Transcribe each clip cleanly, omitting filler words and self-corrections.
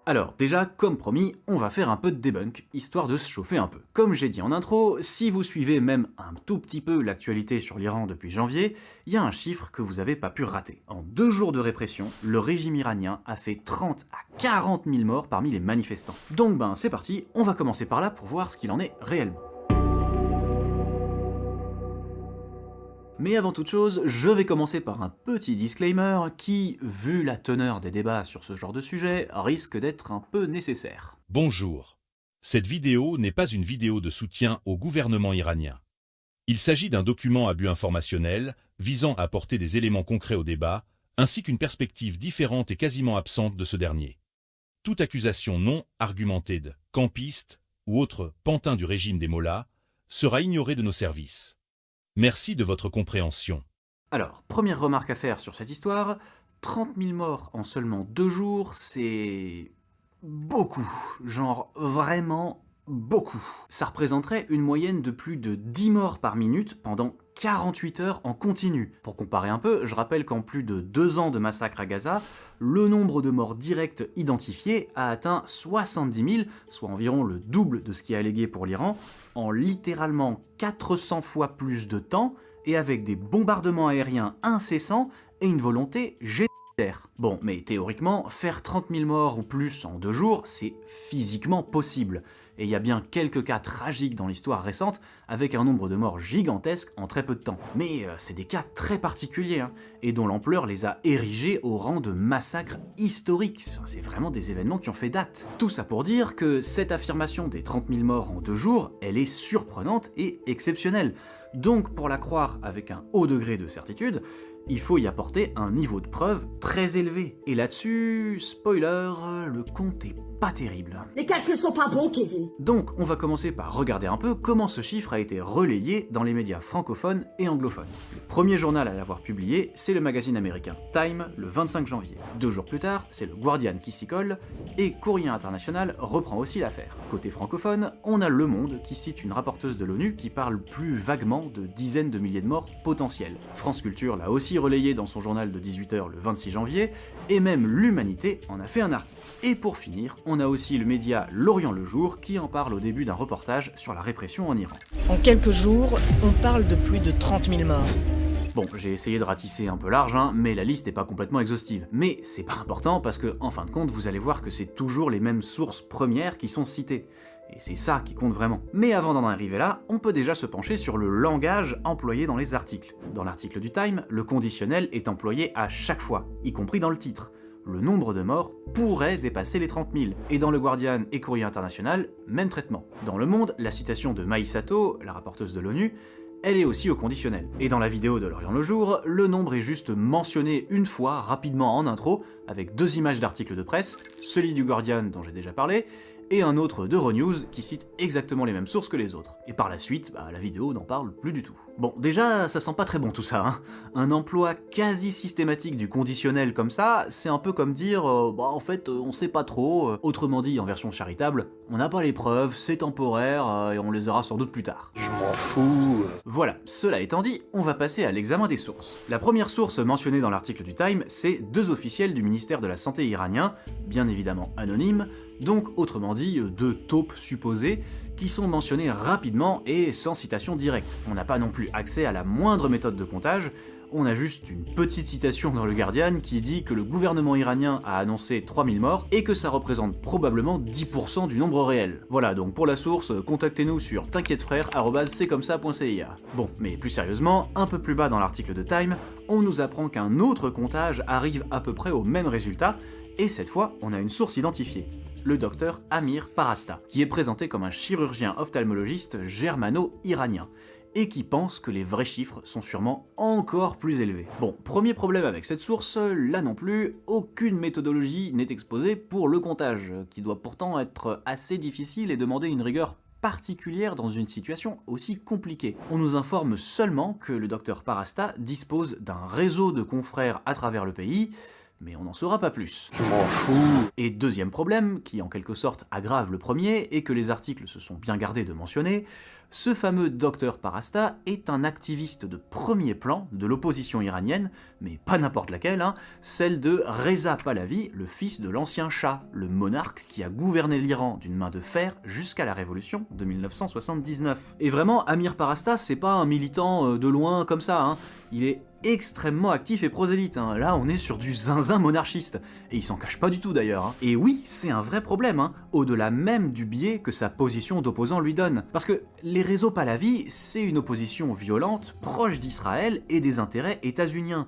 Alors déjà, comme promis, on va faire un peu de debunk, histoire de se chauffer un peu. Comme j'ai dit en intro, si vous suivez même un tout petit peu l'actualité sur l'Iran depuis janvier, il y a un chiffre que vous avez pas pu rater. En 2 jours de répression, le régime iranien a fait 30 à 40 000 morts parmi les manifestants. Donc c'est parti, on va commencer par là pour voir ce qu'il en est réellement. Mais avant toute chose, je vais commencer par un petit disclaimer qui, vu la teneur des débats sur ce genre de sujet, risque d'être un peu nécessaire. Bonjour. Cette vidéo n'est pas une vidéo de soutien au gouvernement iranien. Il s'agit d'un document à but informationnel visant à apporter des éléments concrets au débat, ainsi qu'une perspective différente et quasiment absente de ce dernier. Toute accusation non argumentée de campiste ou autre pantin du régime des mollahs sera ignorée de nos services. Merci de votre compréhension. Alors, première remarque à faire sur cette histoire, 30 000 morts en seulement 2 jours, c'est... beaucoup. Genre vraiment beaucoup. Ça représenterait une moyenne de plus de 10 morts par minute pendant 48 heures en continu. Pour comparer un peu, je rappelle qu'en plus de 2 ans de massacre à Gaza, le nombre de morts directes identifiés a atteint 70 000, soit environ le double de ce qui est allégué pour l'Iran, en littéralement 400 fois plus de temps, et avec des bombardements aériens incessants et une volonté générale. Bon, mais théoriquement, faire 30 000 morts ou plus en 2 jours, c'est physiquement possible. Et il y a bien quelques cas tragiques dans l'histoire récente, avec un nombre de morts gigantesque en très peu de temps. Mais c'est des cas très particuliers, et dont l'ampleur les a érigés au rang de massacres historiques. C'est vraiment des événements qui ont fait date. Tout ça pour dire que cette affirmation des 30 000 morts en 2 jours, elle est surprenante et exceptionnelle. Donc pour la croire avec un haut degré de certitude, il faut y apporter un niveau de preuve très élevé. Et là-dessus, spoiler, le compte est pas terrible. Les calculs sont pas bons, Kevin. Donc on va commencer par regarder un peu comment ce chiffre a été relayé dans les médias francophones et anglophones. Le premier journal à l'avoir publié, c'est le magazine américain Time, le 25 janvier. 2 jours plus tard, c'est le Guardian qui s'y colle, et Courrier International reprend aussi l'affaire. Côté francophone, on a Le Monde qui cite une rapporteuse de l'ONU qui parle plus vaguement de dizaines de milliers de morts potentiels. France Culture l'a aussi relayé dans son journal de 18h le 26 janvier, et même l'Humanité en a fait un article. Et pour finir, on a aussi le média L'Orient le Jour qui en parle au début d'un reportage sur la répression en Iran. En quelques jours, on parle de plus de 30 000 morts. Bon, j'ai essayé de ratisser un peu large, mais la liste n'est pas complètement exhaustive. Mais c'est pas important parce que, en fin de compte, vous allez voir que c'est toujours les mêmes sources premières qui sont citées. Et c'est ça qui compte vraiment. Mais avant d'en arriver là, on peut déjà se pencher sur le langage employé dans les articles. Dans l'article du Time, le conditionnel est employé à chaque fois, y compris dans le titre. Le nombre de morts pourrait dépasser les 30 000. Et dans le Guardian et Courrier International, même traitement. Dans Le Monde, la citation de Maï Sato, la rapporteuse de l'ONU, elle est aussi au conditionnel. Et dans la vidéo de L'Orient le Jour, le nombre est juste mentionné une fois, rapidement en intro, avec 2 images d'articles de presse, celui du Guardian dont j'ai déjà parlé, et un autre d'Euronews qui cite exactement les mêmes sources que les autres. Et par la suite, la vidéo n'en parle plus du tout. Bon, déjà, ça sent pas très bon tout ça, Un emploi quasi systématique du conditionnel comme ça, c'est un peu comme dire en fait, on sait pas trop, autrement dit, en version charitable, on n'a pas les preuves, c'est temporaire, et on les aura sans doute plus tard. Je m'en fous. Voilà, cela étant dit, on va passer à l'examen des sources. La première source mentionnée dans l'article du Time, c'est 2 officiels du ministère de la Santé iranien, bien évidemment anonymes, donc autrement dit 2 taupes supposées, qui sont mentionnés rapidement et sans citation directe. On n'a pas non plus accès à la moindre méthode de comptage, on a juste une petite citation dans le Guardian qui dit que le gouvernement iranien a annoncé 3000 morts et que ça représente probablement 10% du nombre réel. Voilà, donc pour la source, contactez-nous sur t'inquiètefrère@ccommesa.cia. Bon, mais plus sérieusement, un peu plus bas dans l'article de Time, on nous apprend qu'un autre comptage arrive à peu près au même résultat, et cette fois, on a une source identifiée. Le docteur Amir Parasta, qui est présenté comme un chirurgien ophtalmologiste germano-iranien, et qui pense que les vrais chiffres sont sûrement encore plus élevés. Bon, premier problème avec cette source, là non plus, aucune méthodologie n'est exposée pour le comptage, qui doit pourtant être assez difficile et demander une rigueur particulière dans une situation aussi compliquée. On nous informe seulement que le docteur Parasta dispose d'un réseau de confrères à travers le pays, mais on n'en saura pas plus. Je m'en fous. Et deuxième problème, qui en quelque sorte aggrave le premier, et que les articles se sont bien gardés de mentionner, ce fameux Dr Parasta est un activiste de premier plan de l'opposition iranienne, mais pas n'importe laquelle, celle de Reza Pahlavi, le fils de l'ancien Shah, le monarque qui a gouverné l'Iran d'une main de fer jusqu'à la révolution de 1979. Et vraiment, Amir Parasta, c'est pas un militant de loin comme ça, il est extrêmement actif et prosélyte, là on est sur du zinzin monarchiste, et il s'en cache pas du tout d'ailleurs. Et oui, c'est un vrai problème, au-delà même du biais que sa position d'opposant lui donne. Parce que les réseaux Pahlavi, c'est une opposition violente, proche d'Israël et des intérêts états-uniens,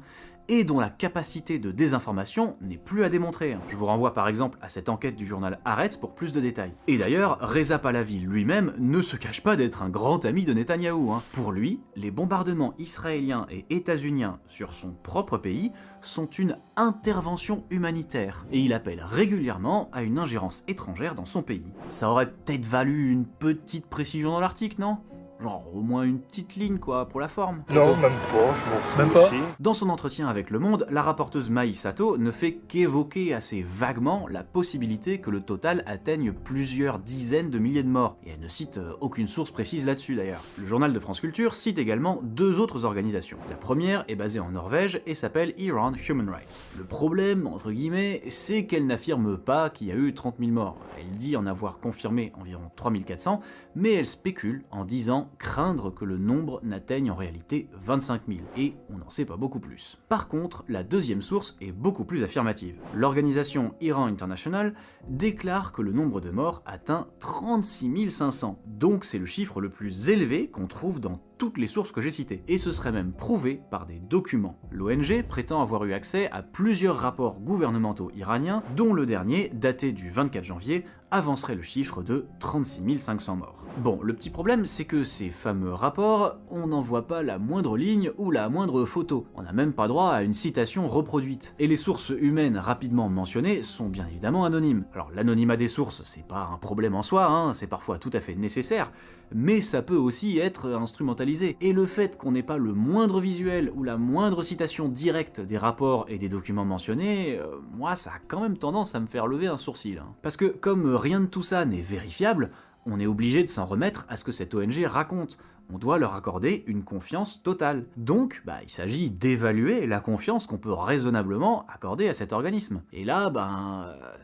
et dont la capacité de désinformation n'est plus à démontrer. Je vous renvoie par exemple à cette enquête du journal Haaretz pour plus de détails. Et d'ailleurs, Reza Pahlavi lui-même ne se cache pas d'être un grand ami de Netanyahou. Pour lui, les bombardements israéliens et états-uniens sur son propre pays sont une intervention humanitaire, et il appelle régulièrement à une ingérence étrangère dans son pays. Ça aurait peut-être valu une petite précision dans l'article, non ? Genre au moins une petite ligne quoi, pour la forme. Non, même pas, je m'en fous. Même pas. aussi. Dans son entretien avec Le Monde, la rapporteuse Mai Sato ne fait qu'évoquer assez vaguement la possibilité que le total atteigne plusieurs dizaines de milliers de morts, et elle ne cite aucune source précise là-dessus d'ailleurs. Le journal de France Culture cite également deux autres organisations. La première est basée en Norvège et s'appelle Iran Human Rights. Le problème, entre guillemets, c'est qu'elle n'affirme pas qu'il y a eu 30 000 morts. Elle dit en avoir confirmé environ 3400, mais elle spécule en disant craindre que le nombre n'atteigne en réalité 25 000, et on n'en sait pas beaucoup plus. Par contre, la deuxième source est beaucoup plus affirmative. L'organisation Iran International déclare que le nombre de morts atteint 36 500, donc c'est le chiffre le plus élevé qu'on trouve dans toutes les sources que j'ai citées, et ce serait même prouvé par des documents. L'ONG prétend avoir eu accès à plusieurs rapports gouvernementaux iraniens, dont le dernier, daté du 24 janvier, avancerait le chiffre de 36 500 morts. Bon, le petit problème, c'est que ces fameux rapports, on n'en voit pas la moindre ligne ou la moindre photo. On n'a même pas droit à une citation reproduite. Et les sources humaines rapidement mentionnées sont bien évidemment anonymes. Alors l'anonymat des sources, c'est pas un problème en soi, c'est parfois tout à fait nécessaire, mais ça peut aussi être instrumentalisé. Et le fait qu'on n'ait pas le moindre visuel ou la moindre citation directe des rapports et des documents mentionnés, moi ça a quand même tendance à me faire lever un sourcil. Parce que comme rien de tout ça n'est vérifiable, on est obligé de s'en remettre à ce que cette ONG raconte. On doit leur accorder une confiance totale. Donc, il s'agit d'évaluer la confiance qu'on peut raisonnablement accorder à cet organisme. Et là,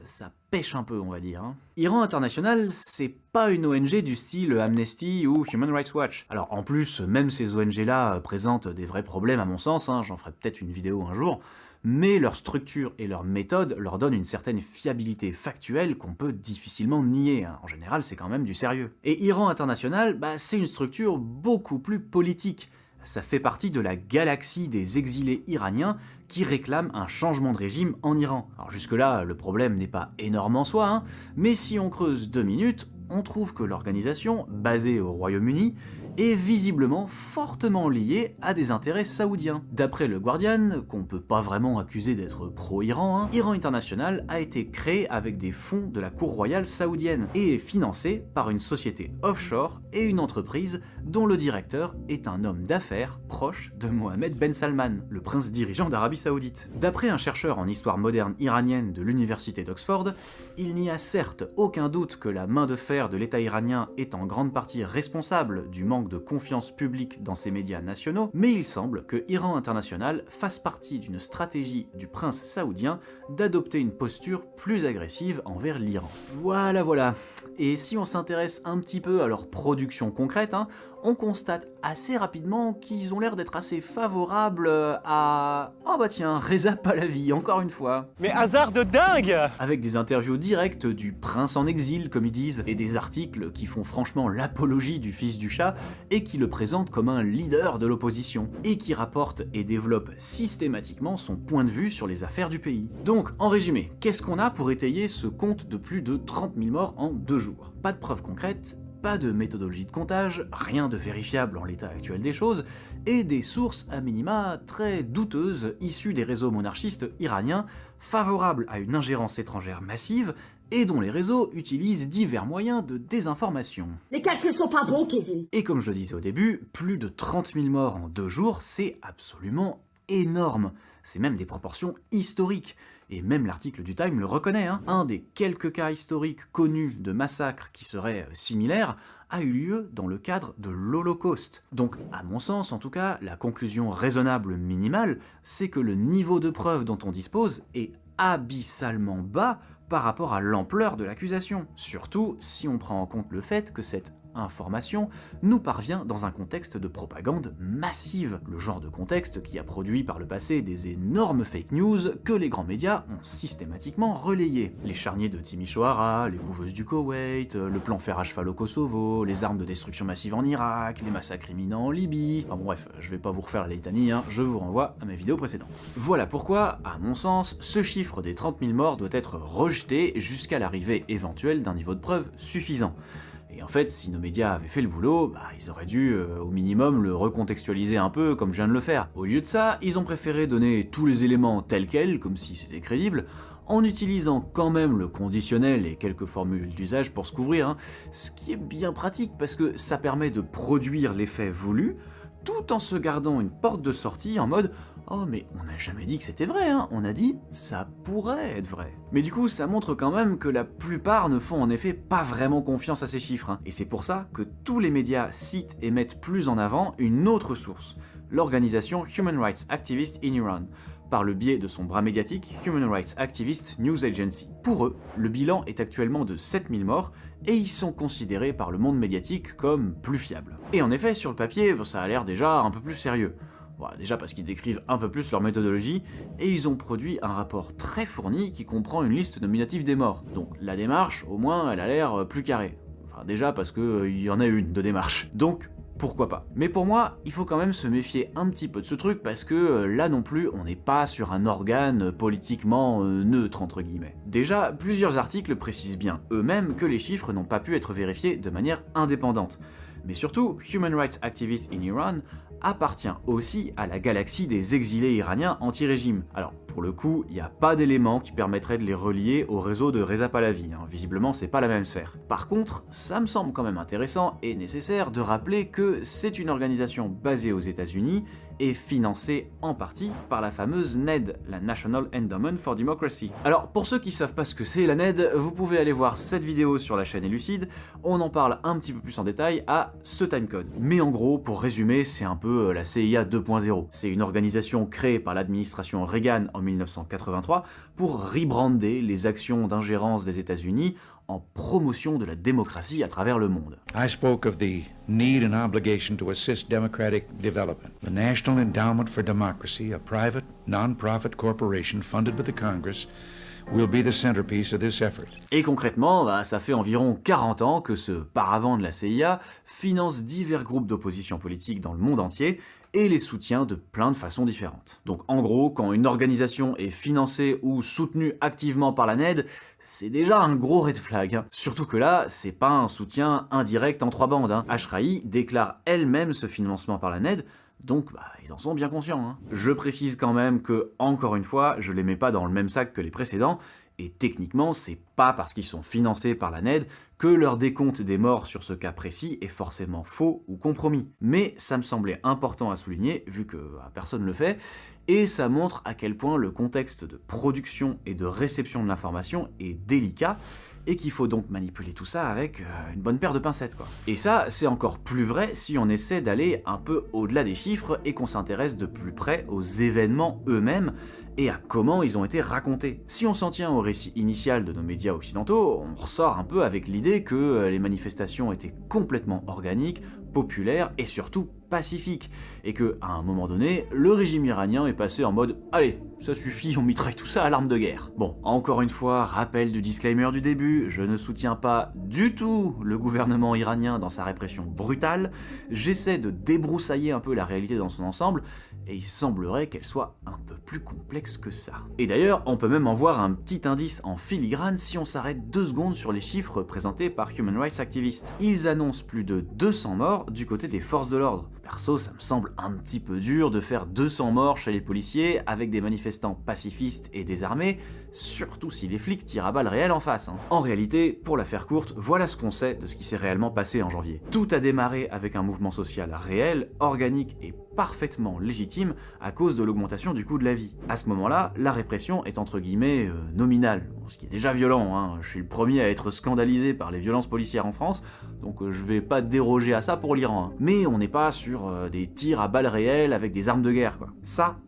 ça pêche un peu, on va dire. Iran International, c'est pas une ONG du style Amnesty ou Human Rights Watch. Alors en plus, même ces ONG-là présentent des vrais problèmes à mon sens, j'en ferai peut-être une vidéo un jour, mais leur structure et leur méthode leur donnent une certaine fiabilité factuelle qu'on peut difficilement nier. En général, c'est quand même du sérieux. Et Iran International, c'est une structure beaucoup plus politique. Ça fait partie de la galaxie des exilés iraniens qui réclament un changement de régime en Iran. Alors jusque-là, le problème n'est pas énorme en soi, mais si on creuse 2 minutes, on trouve que l'organisation, basée au Royaume-Uni, est visiblement fortement liée à des intérêts saoudiens. D'après le Guardian, qu'on peut pas vraiment accuser d'être pro-Iran, Iran International a été créé avec des fonds de la cour royale saoudienne et est financé par une société offshore et une entreprise dont le directeur est un homme d'affaires proche de Mohammed Ben Salman, le prince dirigeant d'Arabie Saoudite. D'après un chercheur en histoire moderne iranienne de l'université d'Oxford, il n'y a certes aucun doute que la main de fer de l'État iranien est en grande partie responsable du manque de confiance publique dans ses médias nationaux, mais il semble que Iran International fasse partie d'une stratégie du prince saoudien d'adopter une posture plus agressive envers l'Iran. Voilà. Et si on s'intéresse un petit peu à leur production concrète, on constate assez rapidement qu'ils ont l'air d'être assez favorables à... Oh bah tiens, Reza Pahlavi, encore une fois. Mais hasard de dingue! Avec des interviews directes du prince en exil, comme ils disent, et des articles qui font franchement l'apologie du fils du Shah, et qui le présentent comme un leader de l'opposition, et qui rapporte et développe systématiquement son point de vue sur les affaires du pays. Donc, en résumé, qu'est-ce qu'on a pour étayer ce compte de plus de 30 000 morts en 2 jours? Pas de preuves concrètes, pas de méthodologie de comptage, rien de vérifiable en l'état actuel des choses, et des sources à minima très douteuses issues des réseaux monarchistes iraniens favorables à une ingérence étrangère massive et dont les réseaux utilisent divers moyens de désinformation. Les calculs sont pas bons, Kevin. Et comme je le disais au début, plus de 30 000 morts en 2 jours, c'est absolument énorme. C'est même des proportions historiques. Et même l'article du Time le reconnaît, hein. Un des quelques cas historiques connus de massacres qui seraient similaires a eu lieu dans le cadre de l'Holocauste. Donc, à mon sens en tout cas, la conclusion raisonnable minimale, c'est que le niveau de preuve dont on dispose est abyssalement bas par rapport à l'ampleur de l'accusation. Surtout si on prend en compte le fait que cette information nous parvient dans un contexte de propagande massive, le genre de contexte qui a produit par le passé des énormes fake news que les grands médias ont systématiquement relayés. Les charniers de Timișoara, les couveuses du Koweït, le plan fer à cheval au Kosovo, les armes de destruction massive en Irak, les massacres imminents en Libye... Enfin bon bref, je vais pas vous refaire la litanie, hein, je vous renvoie à mes vidéos précédentes. Voilà pourquoi, à mon sens, ce chiffre des 30 000 morts doit être rejeté jusqu'à l'arrivée éventuelle d'un niveau de preuve suffisant. Et en fait, si nos médias avaient fait le boulot, ils auraient dû, au minimum, le recontextualiser un peu comme je viens de le faire. Au lieu de ça, ils ont préféré donner tous les éléments tels quels, comme si c'était crédible, en utilisant quand même le conditionnel et quelques formules d'usage pour se couvrir, hein, ce qui est bien pratique parce que ça permet de produire l'effet voulu, tout en se gardant une porte de sortie en mode « Oh mais on n'a jamais dit que c'était vrai, hein. On a dit « ça pourrait être vrai ». Mais du coup ça montre quand même que la plupart ne font en effet pas vraiment confiance à ces chiffres, hein. Et c'est pour ça que tous les médias citent et mettent plus en avant une autre source, l'organisation Human Rights Activists in Iran, par le biais de son bras médiatique Human Rights Activist News Agency. Pour eux, le bilan est actuellement de 7000 morts, et ils sont considérés par le monde médiatique comme plus fiables. Et en effet, sur le papier, ça a l'air déjà un peu plus sérieux. Bon, déjà parce qu'ils décrivent un peu plus leur méthodologie, et ils ont produit un rapport très fourni qui comprend une liste nominative des morts. Donc la démarche, au moins, elle a l'air plus carrée. Enfin déjà parce qu'il y en a une de démarche. Donc pourquoi pas. Mais pour moi, il faut quand même se méfier un petit peu de ce truc parce que là non plus, on n'est pas sur un organe politiquement neutre entre guillemets. Déjà, plusieurs articles précisent bien eux-mêmes que les chiffres n'ont pas pu être vérifiés de manière indépendante. Mais surtout, Human Rights Activists in Iran appartient aussi à la galaxie des exilés iraniens anti-régime. Alors, pour le coup, il n'y a pas d'éléments qui permettraient de les relier au réseau de Reza Pahlavi, hein. Visiblement c'est pas la même sphère. Par contre, ça me semble quand même intéressant et nécessaire de rappeler que c'est une organisation basée aux États-Unis et financée en partie par la fameuse NED, la National Endowment for Democracy. Alors, pour ceux qui savent pas ce que c'est la NED, vous pouvez aller voir cette vidéo sur la chaîne Elucide, on en parle un petit peu plus en détail à ce timecode. Mais en gros, pour résumer, c'est un peu la CIA 2.0. C'est une organisation créée par l'administration Reagan en 1983 pour rebrander les actions d'ingérence des États-Unis en promotion de la démocratie à travers le monde. I spoke of the need and obligation to assist democratic development. The National Endowment for Democracy, a private, non-profit corporation funded by the Congress, will be the centerpiece of this effort. Et concrètement, ça fait environ 40 ans que ce paravent de la CIA finance divers groupes d'opposition politique dans le monde entier et les soutient de plein de façons différentes. Donc en gros, quand une organisation est financée ou soutenue activement par la NED, c'est déjà un gros red flag, hein. Surtout que là, c'est pas un soutien indirect en trois bandes, hein. Ashraï déclare elle-même ce financement par la NED, donc ils en sont bien conscients, hein. Je précise quand même que, encore une fois, je les mets pas dans le même sac que les précédents, et techniquement, c'est pas parce qu'ils sont financés par la NED que leur décompte des morts sur ce cas précis est forcément faux ou compromis. Mais ça me semblait important à souligner, vu que personne le fait, et ça montre à quel point le contexte de production et de réception de l'information est délicat, et qu'il faut donc manipuler tout ça avec une bonne paire de pincettes, quoi. Et ça, c'est encore plus vrai si on essaie d'aller un peu au-delà des chiffres et qu'on s'intéresse de plus près aux événements eux-mêmes et à comment ils ont été racontés. Si on s'en tient au récit initial de nos médias occidentaux, on ressort un peu avec l'idée que les manifestations étaient complètement organiques, populaires et surtout pacifiques, et que, à un moment donné, le régime iranien est passé en mode « Allez, ça suffit, on mitraille tout ça à l'arme de guerre ». Bon, encore une fois, rappel du disclaimer du début, je ne soutiens pas du tout le gouvernement iranien dans sa répression brutale, j'essaie de débroussailler un peu la réalité dans son ensemble, et il semblerait qu'elle soit un peu plus complexe que ça. Et d'ailleurs, on peut même en voir un petit indice en filigrane si on s'arrête 2 secondes sur les chiffres présentés par Human Rights Activists. Ils annoncent plus de 200 morts du côté des forces de l'ordre. Perso, ça me semble un petit peu dur de faire 200 morts chez les policiers avec des manifestants pacifistes et désarmés, surtout si les flics tirent à balles réelles en face, hein. En réalité, pour la faire courte, voilà ce qu'on sait de ce qui s'est réellement passé en janvier. Tout a démarré avec un mouvement social réel, organique et parfaitement légitime à cause de l'augmentation du coût de la vie. À ce moment-là, la répression est entre guillemets nominale, ce qui est déjà violent, hein. Je suis le premier à être scandalisé par les violences policières en France, donc je vais pas déroger à ça pour l'Iran. Hein. Mais on n'est pas sur des tirs à balles réelles avec des armes de guerre, quoi.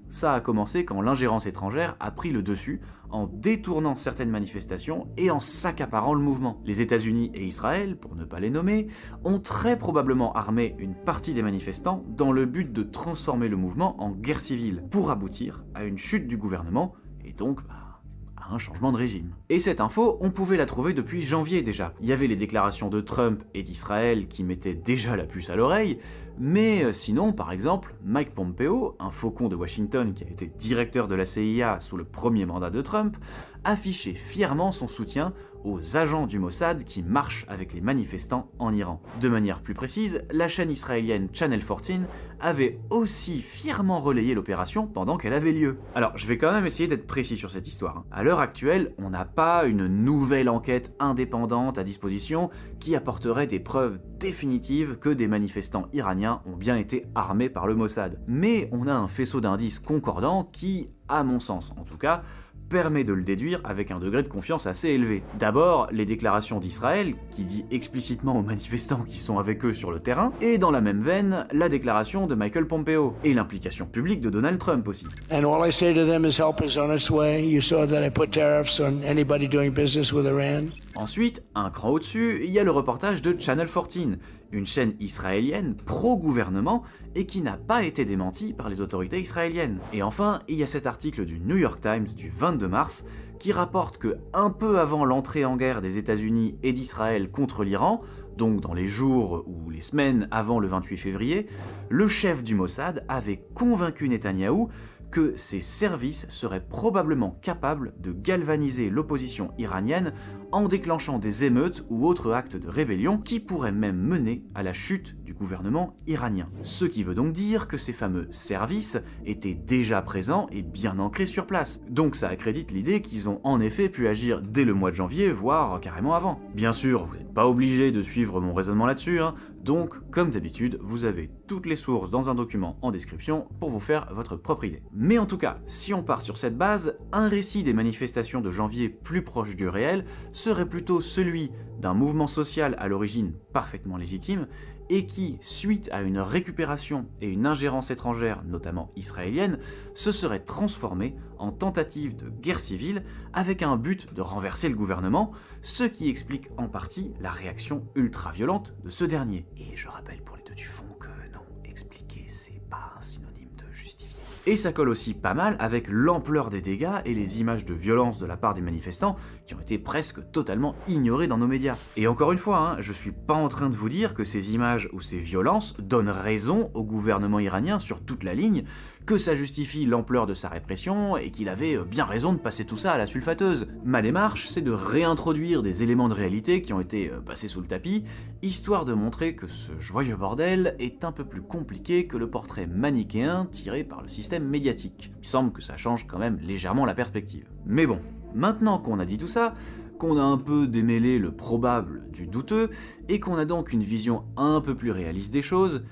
Ça a commencé quand l'ingérence étrangère a pris le dessus en détournant certaines manifestations et en s'accaparant le mouvement. Les États-Unis et Israël, pour ne pas les nommer, ont très probablement armé une partie des manifestants dans le but de transformer le mouvement en guerre civile, pour aboutir à une chute du gouvernement et donc à un changement de régime. Et cette info, on pouvait la trouver depuis janvier déjà. Il y avait les déclarations de Trump et d'Israël qui mettaient déjà la puce à l'oreille, mais sinon, par exemple, Mike Pompeo, un faucon de Washington qui a été directeur de la CIA sous le premier mandat de Trump, affichait fièrement son soutien aux agents du Mossad qui marchent avec les manifestants en Iran. De manière plus précise, la chaîne israélienne Channel 14 avait aussi fièrement relayé l'opération pendant qu'elle avait lieu. Alors, je vais quand même essayer d'être précis sur cette histoire. À l'heure actuelle, on n'a pas une nouvelle enquête indépendante à disposition qui apporterait des preuves définitive que des manifestants iraniens ont bien été armés par le Mossad. Mais on a un faisceau d'indices concordants qui, à mon sens en tout cas, permet de le déduire avec un degré de confiance assez élevé. D'abord, les déclarations d'Israël, qui dit explicitement aux manifestants qui sont avec eux sur le terrain, et dans la même veine, la déclaration de Michael Pompeo, et l'implication publique de Donald Trump aussi. And all I say to them is help is on its way. You saw that I put tariffs on anybody doing business with Iran. Ensuite, un cran au-dessus, il y a le reportage de Channel 14, une chaîne israélienne pro-gouvernement et qui n'a pas été démentie par les autorités israéliennes. Et enfin, il y a cet article du New York Times du 22 mars qui rapporte que, un peu avant l'entrée en guerre des États-Unis et d'Israël contre l'Iran, donc dans les jours ou les semaines avant le 28 février, le chef du Mossad avait convaincu Netanyahou que ses services seraient probablement capables de galvaniser l'opposition iranienne en déclenchant des émeutes ou autres actes de rébellion qui pourraient même mener à la chute du gouvernement iranien. Ce qui veut donc dire que ces fameux services étaient déjà présents et bien ancrés sur place. Donc ça accrédite l'idée qu'ils ont en effet pu agir dès le mois de janvier, voire carrément avant. Bien sûr, vous n'êtes pas obligé de suivre mon raisonnement là-dessus, hein. Donc, comme d'habitude, vous avez toutes les sources dans un document en description pour vous faire votre propre idée. Mais en tout cas, si on part sur cette base, un récit des manifestations de janvier plus proche du réel serait plutôt celui d'un mouvement social à l'origine parfaitement légitime et qui, suite à une récupération et une ingérence étrangère, notamment israélienne, se serait transformé en tentative de guerre civile avec un but de renverser le gouvernement, ce qui explique en partie la réaction ultra-violente de ce dernier. Et je rappelle pour les deux du fond que non, expliquer c'est pas un synonyme de justifier. Et ça colle aussi pas mal avec l'ampleur des dégâts et les images de violence de la part des manifestants qui ont été presque totalement ignorées dans nos médias. Et encore une fois, hein, je suis pas en train de vous dire que ces images ou ces violences donnent raison au gouvernement iranien sur toute la ligne, que ça justifie l'ampleur de sa répression et qu'il avait bien raison de passer tout ça à la sulfateuse. Ma démarche, c'est de réintroduire des éléments de réalité qui ont été passés sous le tapis, histoire de montrer que ce joyeux bordel est un peu plus compliqué que le portrait manichéen tiré par le système médiatique. Il semble que ça change quand même légèrement la perspective. Mais bon, maintenant qu'on a dit tout ça, qu'on a un peu démêlé le probable du douteux, et qu'on a donc une vision un peu plus réaliste des choses,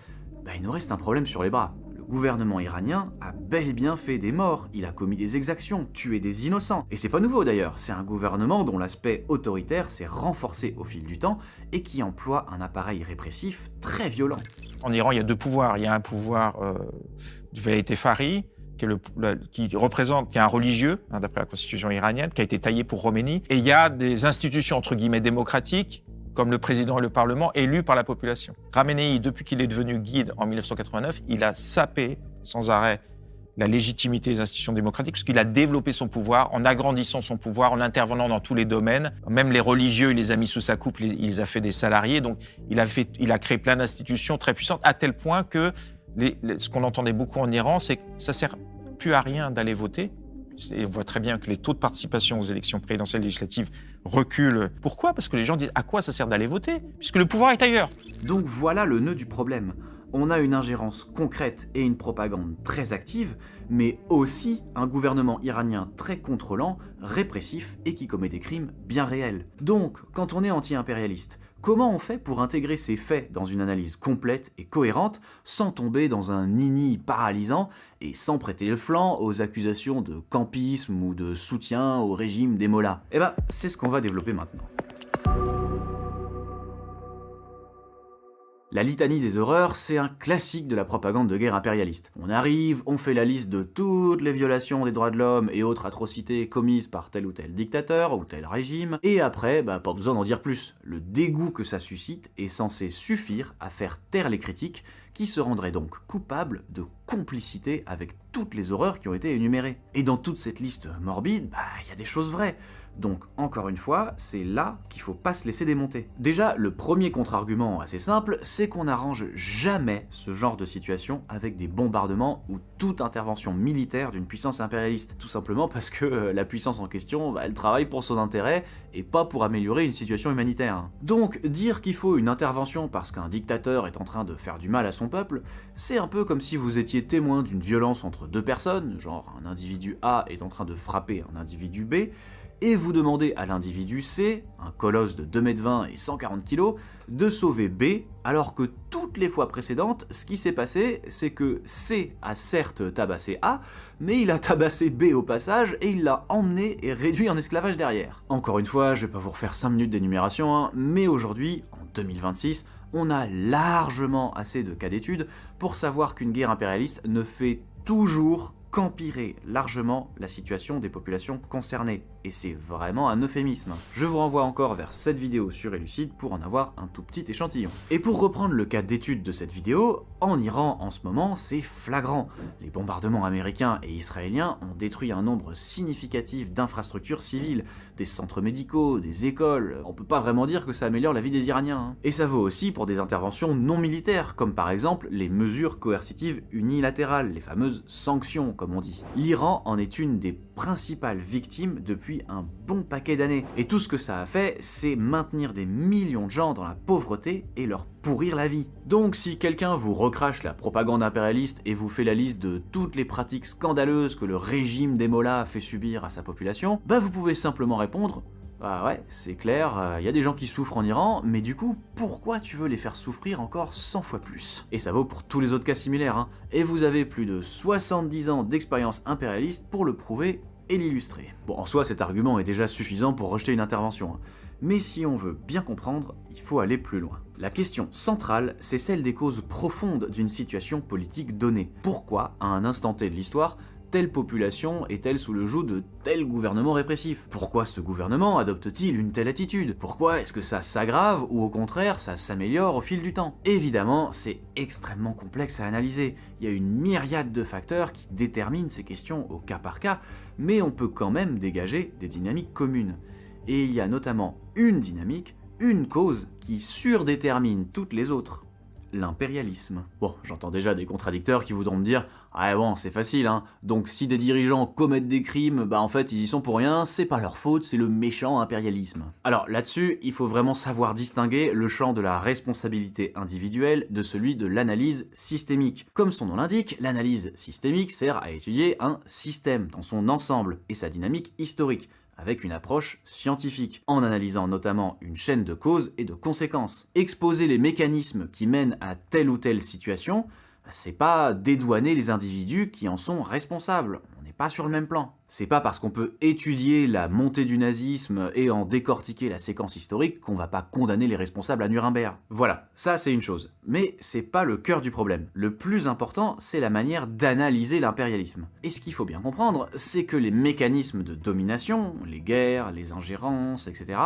il nous reste un problème sur les bras. Le gouvernement iranien a bel et bien fait des morts, il a commis des exactions, tué des innocents. Et c'est pas nouveau d'ailleurs, c'est un gouvernement dont l'aspect autoritaire s'est renforcé au fil du temps et qui emploie un appareil répressif très violent. En Iran, il y a deux pouvoirs. Il y a un pouvoir du Velayat Fari, qui est un religieux, hein, d'après la constitution iranienne, qui a été taillé pour Khomeini. Et il y a des institutions, entre guillemets, démocratiques, comme le président et le Parlement, élus par la population. Khamenei, depuis qu'il est devenu guide en 1989, il a sapé sans arrêt la légitimité des institutions démocratiques, parce qu'il a développé son pouvoir en agrandissant son pouvoir, en intervenant dans tous les domaines. Même les religieux, il les a mis sous sa coupe, il les a fait des salariés. Donc il a créé plein d'institutions très puissantes, à tel point que ce qu'on entendait beaucoup en Iran, c'est que ça ne sert plus à rien d'aller voter. Et on voit très bien que les taux de participation aux élections présidentielles et législatives reculent. Pourquoi ? Parce que les gens disent à quoi ça sert d'aller voter ? Puisque le pouvoir est ailleurs. Donc voilà le nœud du problème. on a une ingérence concrète et une propagande très active, mais aussi un gouvernement iranien très contrôlant, répressif et qui commet des crimes bien réels. Donc, quand on est anti-impérialiste, comment on fait pour intégrer ces faits dans une analyse complète et cohérente, sans tomber dans un nini paralysant et sans prêter le flanc aux accusations de campisme ou de soutien au régime des mollahs? Eh ben, c'est ce qu'on va développer maintenant. La litanie des horreurs, c'est un classique de la propagande de guerre impérialiste. On arrive, on fait la liste de toutes les violations des droits de l'homme et autres atrocités commises par tel ou tel dictateur ou tel régime, et après, pas besoin d'en dire plus. Le dégoût que ça suscite est censé suffire à faire taire les critiques, qui se rendraient donc coupables de complicité avec toutes les horreurs qui ont été énumérées. Et dans toute cette liste morbide, il y a des choses vraies. Donc, encore une fois, c'est là qu'il faut pas se laisser démonter. Déjà, le premier contre-argument assez simple, c'est qu'on n'arrange jamais ce genre de situation avec des bombardements ou toute intervention militaire d'une puissance impérialiste. Tout simplement parce que la puissance en question, elle travaille pour son intérêt et pas pour améliorer une situation humanitaire. Donc, dire qu'il faut une intervention parce qu'un dictateur est en train de faire du mal à son peuple, c'est un peu comme si vous étiez témoin d'une violence entre deux personnes, genre un individu A est en train de frapper un individu B, et vous demandez à l'individu C, un colosse de 2,20 m et 140 kg, de sauver B, alors que toutes les fois précédentes, ce qui s'est passé, c'est que C a certes tabassé A, mais il a tabassé B au passage, et il l'a emmené et réduit en esclavage derrière. Encore une fois, je vais pas vous refaire 5 minutes d'énumération, mais aujourd'hui, en 2026, on a largement assez de cas d'études pour savoir qu'une guerre impérialiste ne fait toujours qu'empirer largement la situation des populations concernées. Et c'est vraiment un euphémisme. Je vous renvoie encore vers cette vidéo sur Elucide pour en avoir un tout petit échantillon. Et pour reprendre le cas d'étude de cette vidéo, en Iran en ce moment, c'est flagrant. Les bombardements américains et israéliens ont détruit un nombre significatif d'infrastructures civiles, des centres médicaux, des écoles. On peut pas vraiment dire que ça améliore la vie des Iraniens. Et ça vaut aussi pour des interventions non militaires, comme par exemple les mesures coercitives unilatérales, les fameuses sanctions, comme on dit. L'Iran en est une des principales victimes depuis un bon paquet d'années. Et tout ce que ça a fait, c'est maintenir des millions de gens dans la pauvreté et leur pourrir la vie. Donc si quelqu'un vous recrache la propagande impérialiste et vous fait la liste de toutes les pratiques scandaleuses que le régime des mollahs fait subir à sa population, vous pouvez simplement répondre: ah ouais, c'est clair, y a des gens qui souffrent en Iran, mais du coup, pourquoi tu veux les faire souffrir encore 100 fois plus? Et ça vaut pour tous les autres cas similaires, et vous avez plus de 70 ans d'expérience impérialiste pour le prouver et l'illustrer. Bon, en soi, cet argument est déjà suffisant pour rejeter une intervention, mais si on veut bien comprendre, il faut aller plus loin. La question centrale, c'est celle des causes profondes d'une situation politique donnée. Pourquoi, à un instant T de l'histoire, telle population est-elle sous le joug de tel gouvernement répressif? Pourquoi ce gouvernement adopte-t-il une telle attitude? Pourquoi est-ce que ça s'aggrave ou au contraire ça s'améliore au fil du temps? Évidemment, c'est extrêmement complexe à analyser. Il y a une myriade de facteurs qui déterminent ces questions au cas par cas, mais on peut quand même dégager des dynamiques communes. Et il y a notamment une dynamique, une cause qui surdétermine toutes les autres. L'impérialisme. Bon, j'entends déjà des contradicteurs qui voudront me dire « Ah bon, c'est facile, donc si des dirigeants commettent des crimes, en fait ils y sont pour rien, c'est pas leur faute, c'est le méchant impérialisme. » Alors là-dessus, il faut vraiment savoir distinguer le champ de la responsabilité individuelle de celui de l'analyse systémique. Comme son nom l'indique, l'analyse systémique sert à étudier un système dans son ensemble et sa dynamique historique, avec une approche scientifique, en analysant notamment une chaîne de causes et de conséquences. Exposer les mécanismes qui mènent à telle ou telle situation, c'est pas dédouaner les individus qui en sont responsables. On n'est pas sur le même plan. C'est pas parce qu'on peut étudier la montée du nazisme et en décortiquer la séquence historique qu'on va pas condamner les responsables à Nuremberg. Voilà, ça c'est une chose. Mais c'est pas le cœur du problème. Le plus important, c'est la manière d'analyser l'impérialisme. Et ce qu'il faut bien comprendre, c'est que les mécanismes de domination, les guerres, les ingérences, etc.,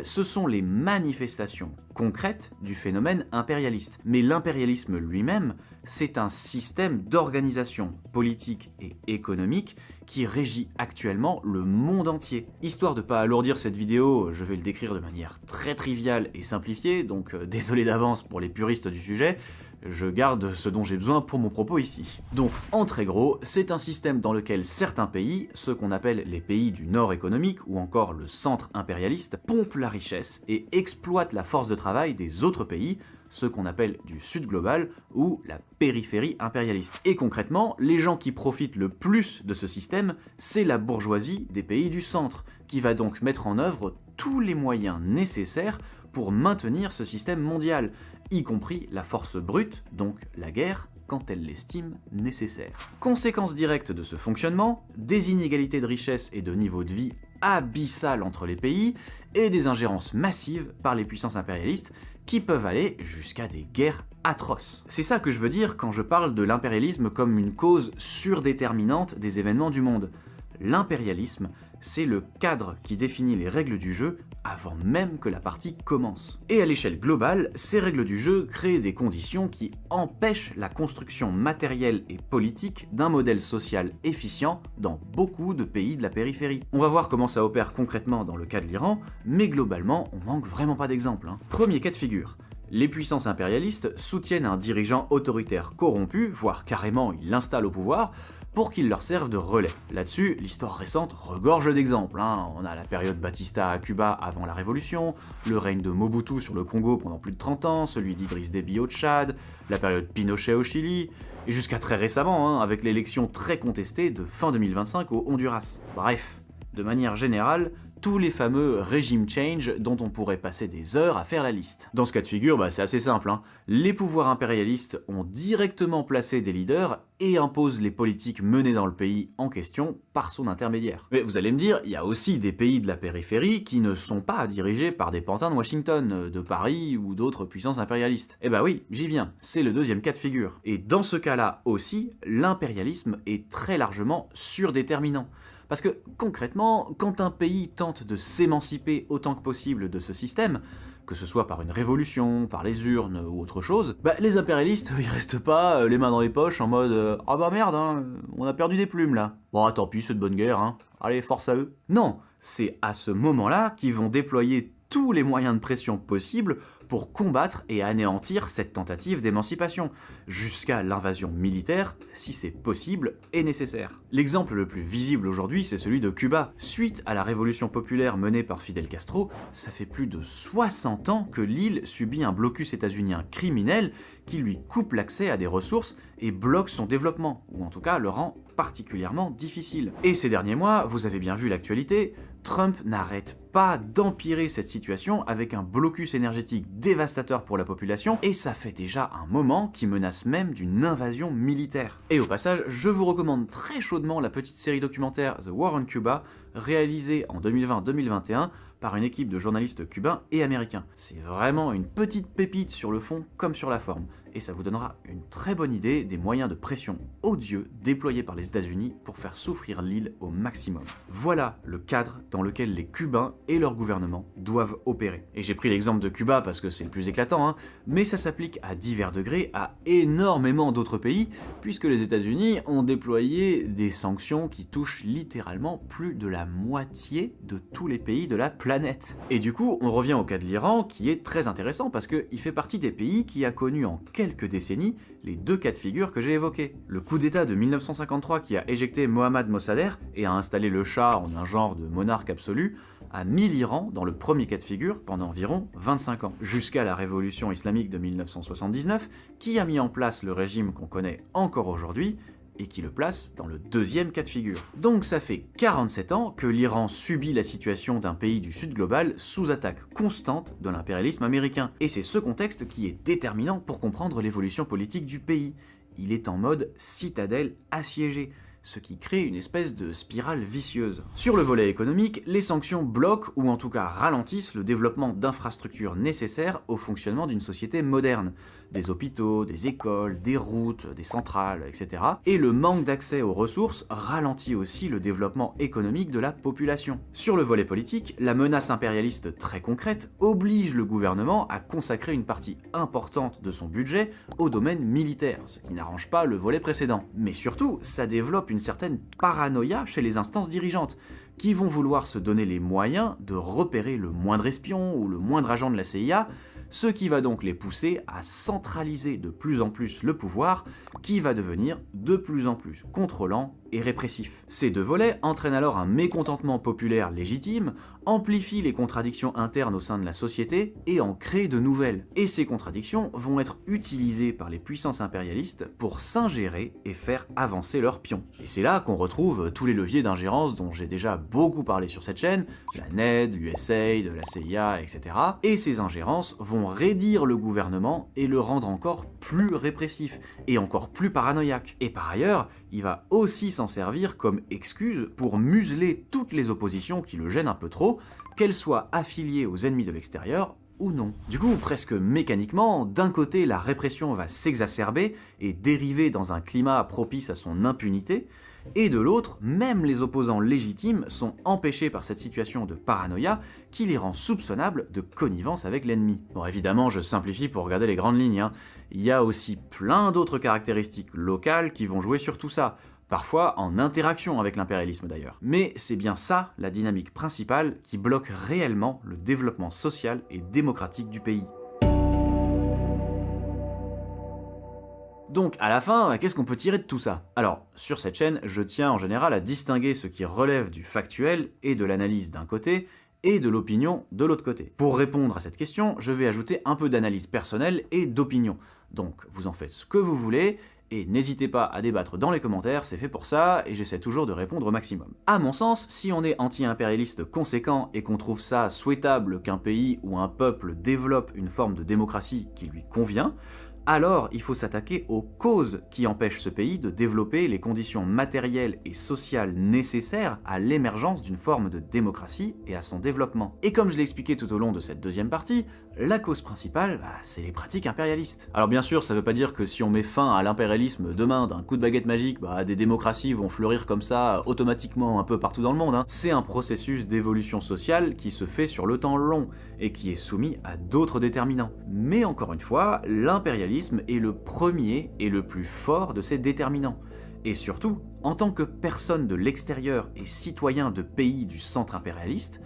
ce sont les manifestations concrètes du phénomène impérialiste. Mais l'impérialisme lui-même, c'est un système d'organisation politique et économique qui régit actuellement le monde entier. Histoire de pas alourdir cette vidéo, je vais le décrire de manière très triviale et simplifiée, donc désolé d'avance pour les puristes du sujet, je garde ce dont j'ai besoin pour mon propos ici. Donc, en très gros, c'est un système dans lequel certains pays, ceux qu'on appelle les pays du Nord économique ou encore le centre impérialiste, pompent la richesse et exploitent la force de travail des autres pays, ce qu'on appelle du sud global ou la périphérie impérialiste. Et concrètement, les gens qui profitent le plus de ce système, c'est la bourgeoisie des pays du centre, qui va donc mettre en œuvre tous les moyens nécessaires pour maintenir ce système mondial, y compris la force brute, donc la guerre, quand elle l'estime nécessaire. Conséquence directe de ce fonctionnement, des inégalités de richesse et de niveau de vie abyssales entre les pays, et des ingérences massives par les puissances impérialistes qui peuvent aller jusqu'à des guerres atroces. C'est ça que je veux dire quand je parle de l'impérialisme comme une cause surdéterminante des événements du monde. L'impérialisme, c'est le cadre qui définit les règles du jeu avant même que la partie commence. Et à l'échelle globale, ces règles du jeu créent des conditions qui empêchent la construction matérielle et politique d'un modèle social efficient dans beaucoup de pays de la périphérie. On va voir comment ça opère concrètement dans le cas de l'Iran, mais globalement, on manque vraiment pas d'exemples. Premier cas de figure. Les puissances impérialistes soutiennent un dirigeant autoritaire corrompu, voire carrément ils l'installent au pouvoir, pour qu'il leur serve de relais. Là-dessus, l'histoire récente regorge d'exemples. On a la période Batista à Cuba avant la Révolution, le règne de Mobutu sur le Congo pendant plus de 30 ans, celui d'Idriss Déby au Tchad, la période Pinochet au Chili, et jusqu'à très récemment, avec l'élection très contestée de fin 2025 au Honduras. Bref, de manière générale, tous les fameux régime change dont on pourrait passer des heures à faire la liste. Dans ce cas de figure, c'est assez simple. Les pouvoirs impérialistes ont directement placé des leaders et imposent les politiques menées dans le pays en question par son intermédiaire. Mais vous allez me dire, il y a aussi des pays de la périphérie qui ne sont pas dirigés par des pantins de Washington, de Paris ou d'autres puissances impérialistes. Eh bah oui, j'y viens, c'est le deuxième cas de figure. Et dans ce cas-là aussi, l'impérialisme est très largement surdéterminant. Parce que, concrètement, quand un pays tente de s'émanciper autant que possible de ce système, que ce soit par une révolution, par les urnes ou autre chose, les impérialistes, ils restent pas les mains dans les poches en mode « Ah bah merde, on a perdu des plumes là. Bon, tant pis, c'est de bonne guerre, allez, force à eux. » Non, c'est à ce moment-là qu'ils vont déployer tous les moyens de pression possibles pour combattre et anéantir cette tentative d'émancipation, jusqu'à l'invasion militaire, si c'est possible et nécessaire. L'exemple le plus visible aujourd'hui, c'est celui de Cuba. Suite à la révolution populaire menée par Fidel Castro, ça fait plus de 60 ans que l'île subit un blocus états-unien criminel qui lui coupe l'accès à des ressources et bloque son développement, ou en tout cas le rend particulièrement difficile. Et ces derniers mois, vous avez bien vu l'actualité, Trump n'arrête pas d'empirer cette situation avec un blocus énergétique dévastateur pour la population, et ça fait déjà un moment qu'il menace même d'une invasion militaire. Et au passage, je vous recommande très chaudement la petite série documentaire The War on Cuba, réalisée en 2020-2021 par une équipe de journalistes cubains et américains. C'est vraiment une petite pépite sur le fond comme sur la forme, et ça vous donnera une très bonne idée des moyens de pression odieux déployés par les États-Unis pour faire souffrir l'île au maximum. Voilà le cadre dans lequel les Cubains et leur gouvernement doivent opérer. Et j'ai pris l'exemple de Cuba parce que c'est le plus éclatant, mais ça s'applique à divers degrés à énormément d'autres pays, puisque les États-Unis ont déployé des sanctions qui touchent littéralement plus de la moitié de tous les pays de la planète. Et du coup, on revient au cas de l'Iran, qui est très intéressant parce qu'il fait partie des pays qui a connu en quelques décennies les deux cas de figure que j'ai évoqués. Le coup d'État de 1953 qui a éjecté Mohammad Mossadegh et a installé le Shah en un genre de monarque absolu, a mis l'Iran dans le premier cas de figure pendant environ 25 ans, jusqu'à la révolution islamique de 1979, qui a mis en place le régime qu'on connaît encore aujourd'hui, et qui le place dans le deuxième cas de figure. Donc ça fait 47 ans que l'Iran subit la situation d'un pays du sud global sous attaque constante de l'impérialisme américain. Et c'est ce contexte qui est déterminant pour comprendre l'évolution politique du pays. Il est en mode citadelle assiégée, ce qui crée une espèce de spirale vicieuse. Sur le volet économique, les sanctions bloquent ou en tout cas ralentissent le développement d'infrastructures nécessaires au fonctionnement d'une société moderne. Des hôpitaux, des écoles, des routes, des centrales, etc. Et le manque d'accès aux ressources ralentit aussi le développement économique de la population. Sur le volet politique, la menace impérialiste très concrète oblige le gouvernement à consacrer une partie importante de son budget au domaine militaire, ce qui n'arrange pas le volet précédent. Mais surtout, ça développe une certaine paranoïa chez les instances dirigeantes, qui vont vouloir se donner les moyens de repérer le moindre espion ou le moindre agent de la CIA, ce qui va donc les pousser à centraliser de plus en plus le pouvoir, qui va devenir de plus en plus contrôlant et répressif. Ces deux volets entraînent alors un mécontentement populaire légitime, amplifient les contradictions internes au sein de la société et en créent de nouvelles. Et ces contradictions vont être utilisées par les puissances impérialistes pour s'ingérer et faire avancer leurs pions. Et c'est là qu'on retrouve tous les leviers d'ingérence dont j'ai déjà beaucoup parlé sur cette chaîne, la NED, l'USAID, la CIA, etc. Et ces ingérences vont raidir le gouvernement et le rendre encore plus répressif et encore plus paranoïaque. Et par ailleurs, il va aussi s'en servir comme excuse pour museler toutes les oppositions qui le gênent un peu trop, qu'elles soient affiliées aux ennemis de l'extérieur ou non. Du coup, presque mécaniquement, d'un côté la répression va s'exacerber et dériver dans un climat propice à son impunité, et de l'autre, même les opposants légitimes sont empêchés par cette situation de paranoïa qui les rend soupçonnables de connivence avec l'ennemi. Bon, évidemment, je simplifie pour regarder les grandes lignes, hein. Il y a aussi plein d'autres caractéristiques locales qui vont jouer sur tout ça, parfois en interaction avec l'impérialisme d'ailleurs. Mais c'est bien ça la dynamique principale qui bloque réellement le développement social et démocratique du pays. Donc à la fin, qu'est-ce qu'on peut tirer de tout ça? Alors, sur cette chaîne, je tiens en général à distinguer ce qui relève du factuel et de l'analyse d'un côté, et de l'opinion de l'autre côté. Pour répondre à cette question, je vais ajouter un peu d'analyse personnelle et d'opinion. Donc vous en faites ce que vous voulez, et n'hésitez pas à débattre dans les commentaires, c'est fait pour ça, et j'essaie toujours de répondre au maximum. À mon sens, si on est anti-impérialiste conséquent et qu'on trouve ça souhaitable qu'un pays ou un peuple développe une forme de démocratie qui lui convient, alors il faut s'attaquer aux causes qui empêchent ce pays de développer les conditions matérielles et sociales nécessaires à l'émergence d'une forme de démocratie et à son développement. Et comme je l'ai expliqué tout au long de cette deuxième partie, la cause principale, c'est les pratiques impérialistes. Alors bien sûr, ça veut pas dire que si on met fin à l'impérialisme demain d'un coup de baguette magique, des démocraties vont fleurir comme ça automatiquement un peu partout dans le monde, hein. C'est un processus d'évolution sociale qui se fait sur le temps long et qui est soumis à d'autres déterminants. Mais encore une fois, l'impérialisme est le premier et le plus fort de ces déterminants. Et surtout, en tant que personne de l'extérieur et citoyen de pays du centre impérialiste,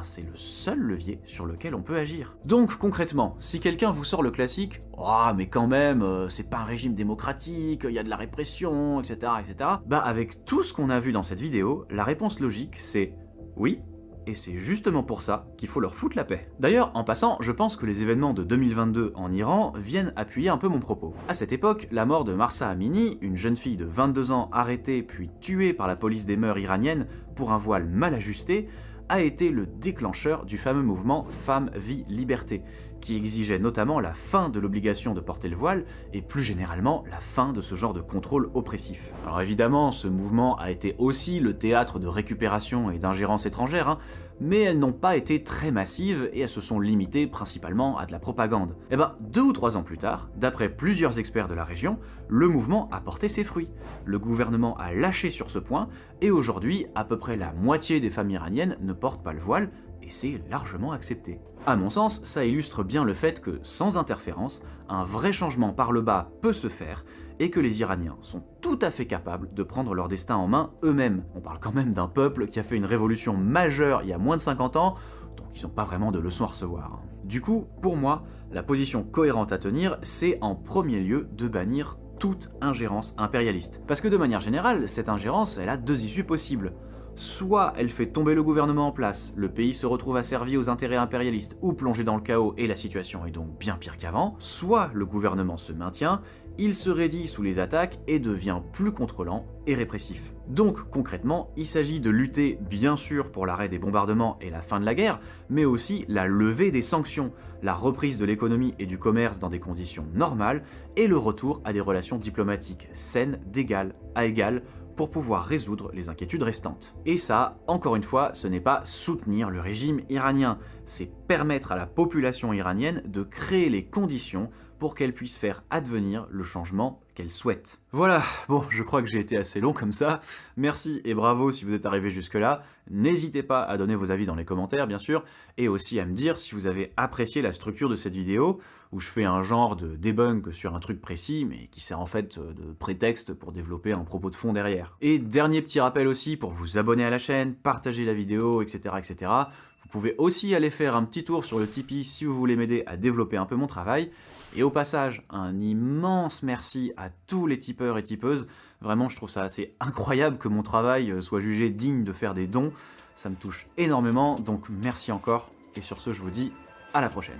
c'est le seul levier sur lequel on peut agir. Donc concrètement, si quelqu'un vous sort le classique « Ah mais quand même, c'est pas un régime démocratique, il y a de la répression, etc. etc. » avec tout ce qu'on a vu dans cette vidéo, la réponse logique c'est « Oui ». Et c'est justement pour ça qu'il faut leur foutre la paix. D'ailleurs, en passant, je pense que les événements de 2022 en Iran viennent appuyer un peu mon propos. À cette époque, la mort de Mahsa Amini, une jeune fille de 22 ans arrêtée puis tuée par la police des mœurs iranienne pour un voile mal ajusté, a été le déclencheur du fameux mouvement Femmes, Vie, Liberté, qui exigeait notamment la fin de l'obligation de porter le voile et plus généralement la fin de ce genre de contrôle oppressif. Alors évidemment, ce mouvement a été aussi le théâtre de récupération et d'ingérence étrangère, hein, mais elles n'ont pas été très massives et elles se sont limitées principalement à de la propagande. 2 ou 3 ans plus tard, d'après plusieurs experts de la région, le mouvement a porté ses fruits. Le gouvernement a lâché sur ce point et aujourd'hui, à peu près la moitié des femmes iraniennes ne portent pas le voile et c'est largement accepté. À mon sens, ça illustre bien le fait que, sans interférence, un vrai changement par le bas peut se faire, et que les Iraniens sont tout à fait capables de prendre leur destin en main eux-mêmes. On parle quand même d'un peuple qui a fait une révolution majeure il y a moins de 50 ans, donc ils n'ont pas vraiment de leçons à recevoir. Du coup, pour moi, la position cohérente à tenir, c'est en premier lieu de bannir toute ingérence impérialiste. Parce que de manière générale, cette ingérence, elle a 2 issues possibles. Soit elle fait tomber le gouvernement en place, le pays se retrouve asservi aux intérêts impérialistes ou plongé dans le chaos et la situation est donc bien pire qu'avant, soit le gouvernement se maintient, il se raidit sous les attaques et devient plus contrôlant et répressif. Donc concrètement, il s'agit de lutter bien sûr pour l'arrêt des bombardements et la fin de la guerre, mais aussi la levée des sanctions, la reprise de l'économie et du commerce dans des conditions normales et le retour à des relations diplomatiques saines d'égal à égal pour pouvoir résoudre les inquiétudes restantes. Et ça, encore une fois, ce n'est pas soutenir le régime iranien, c'est permettre à la population iranienne de créer les conditions pour qu'elle puisse faire advenir le changement qu'elle souhaite. Voilà, bon, je crois que j'ai été assez long comme ça. Merci et bravo si vous êtes arrivé jusque-là. N'hésitez pas à donner vos avis dans les commentaires, bien sûr, et aussi à me dire si vous avez apprécié la structure de cette vidéo, où je fais un genre de debunk sur un truc précis, mais qui sert en fait de prétexte pour développer un propos de fond derrière. Et dernier petit rappel aussi, pour vous abonner à la chaîne, partager la vidéo, etc., etc., vous pouvez aussi aller faire un petit tour sur le Tipeee si vous voulez m'aider à développer un peu mon travail. Et au passage, un immense merci à tous les tipeurs et tipeuses. Vraiment, je trouve ça assez incroyable que mon travail soit jugé digne de faire des dons. Ça me touche énormément, donc merci encore. Et sur ce, je vous dis à la prochaine.